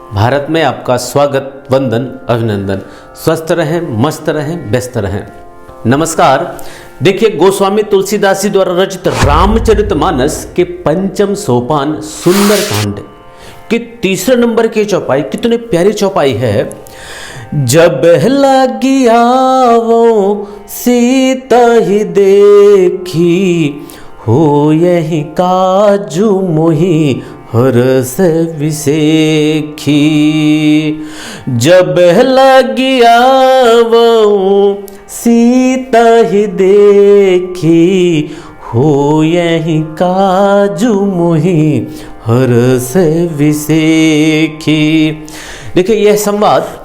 भारत में आपका स्वागत, वंदन, अभिनंदन। स्वस्थ रहें, मस्त रहें, व्यस्त रहें। नमस्कार। देखिए, गोस्वामी तुलसीदास जी द्वारा रचित रामचरितमानस के पंचम सोपान सुंदरकांड के तीसरे नंबर की चौपाई कितनी प्यारी चौपाई है। जब लगी आवो सीता ही देखी, हो यही काजू मोही हरस विसेखी। जब लगी आवो सीता ही देखी, हो यही काजू मोही हरस विसेखी। देखिए, यह संवाद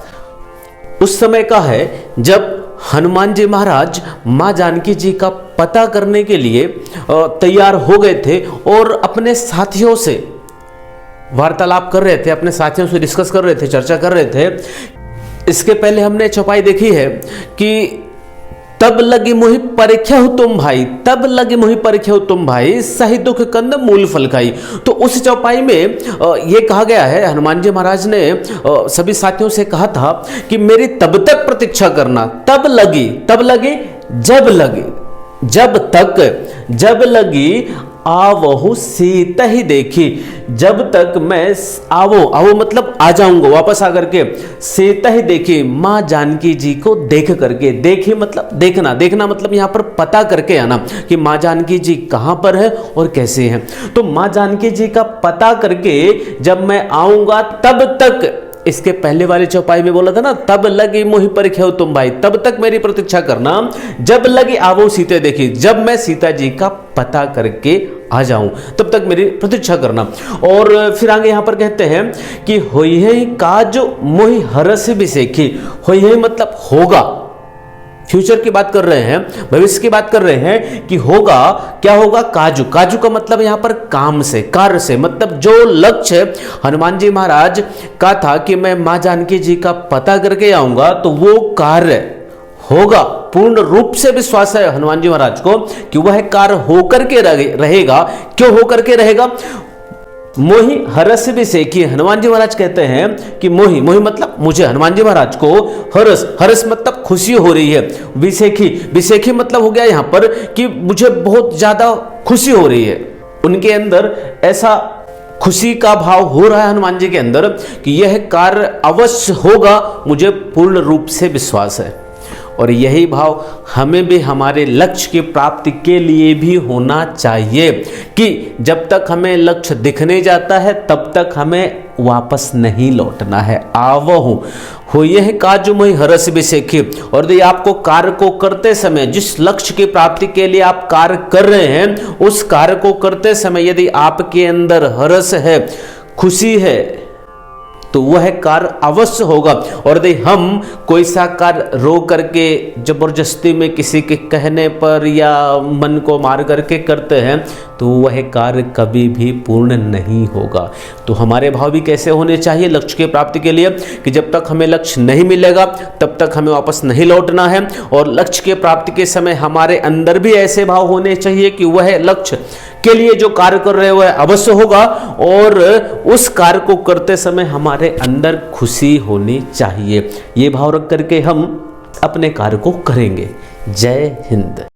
उस समय का है जब हनुमान जी महाराज माँ जानकी जी का पता करने के लिए तैयार हो गए थे और अपने साथियों से वार्तालाप कर रहे थे, अपने साथियों से डिस्कस कर रहे थे, चर्चा कर रहे थे। इसके पहले हमने चौपाई देखी है कि तब लगी मोहि परीक्षा हो तुम भाई, तब लगी मोहि परीक्षा हो तुम भाई, सही दुख कंद मूल फल खाई। तो उस चौपाई में ये कहा गया है, हनुमान जी महाराज ने सभी साथियों से कहा था कि मेरी तब तक प्रतीक्षा करना। तब लगी जब लगी, जब लगी आवहु सीता ही देखी, जब तक मैं आवो मतलब आ जाऊंगा, वापस आकर के सीता ही देखी, माँ जानकी जी को देख करके। देखी मतलब देखना मतलब यहाँ पर पता करके आना कि माँ जानकी जी कहाँ पर है और कैसे हैं। तो माँ जानकी जी का पता करके जब मैं आऊंगा तब तक, इसके पहले वाली चौपाई में बोला था ना, तब लगी मोहि परीक्षा हो तुम भाई, तब तक मेरी प्रतीक्षा करना। जब लगी आवो सीता देखी, जब मैं सीता जी का पता करके आ जाऊं तब तक मेरी प्रतीक्षा करना। और फिर आगे यहां पर कहते हैं कि होई है काज मोहि हरस विसेखी। होई है मतलब होगा, फ्यूचर की बात कर रहे हैं, भविष्य की बात कर रहे हैं कि होगा, क्या होगा? काजू का मतलब यहां पर काम से, कार्य से, मतलब जो लक्ष्य हनुमान जी महाराज का था कि मैं मां जानकी जी का पता करके आऊंगा, तो वो कार्य होगा। पूर्ण रूप से विश्वास है हनुमान जी महाराज को कि वह कार्य होकर के रहेगा। क्यों होकर के रहेगा? मोहि हरस विसेखी। हनुमान जी महाराज कहते हैं कि मोहि मतलब मुझे, हनुमान जी महाराज को हरस मतलब खुशी हो रही है। विसेखी मतलब हो गया यहां पर कि मुझे बहुत ज्यादा खुशी हो रही है। उनके अंदर ऐसा खुशी का भाव हो रहा है हनुमान जी के अंदर कि यह कार्य अवश्य होगा, मुझे पूर्ण रूप से विश्वास है। और यही भाव हमें भी हमारे लक्ष्य की प्राप्ति के लिए भी होना चाहिए कि जब तक हमें लक्ष्य दिखने जाता है तब तक हमें वापस नहीं लौटना है। आवहु हो यह काजू मोहि हरस विसेखी। और यदि आपको कार्य को करते समय, जिस लक्ष्य की प्राप्ति के लिए आप कार्य कर रहे हैं, उस कार्य को करते समय यदि आपके अंदर हरस है, खुशी है, तो वह कार्य अवश्य होगा। और यदि हम कोई सा कार्य रो करके, जबरदस्ती में, किसी के कहने पर या मन को मार करके करते हैं, तो वह कार्य कभी भी पूर्ण नहीं होगा। तो हमारे भाव भी कैसे होने चाहिए लक्ष्य की प्राप्ति के लिए कि जब तक हमें लक्ष्य नहीं मिलेगा तब तक हमें वापस नहीं लौटना है। और लक्ष्य की प्राप्ति के समय हमारे अंदर भी ऐसे भाव होने चाहिए कि वह लक्ष्य के लिए जो कार्य कर रहे हैं वह अवश्य होगा, और उस कार्य को करते समय हमारे अंदर खुशी होनी चाहिए। ये भाव रख करके हम अपने कार्य को करेंगे। जय हिंद।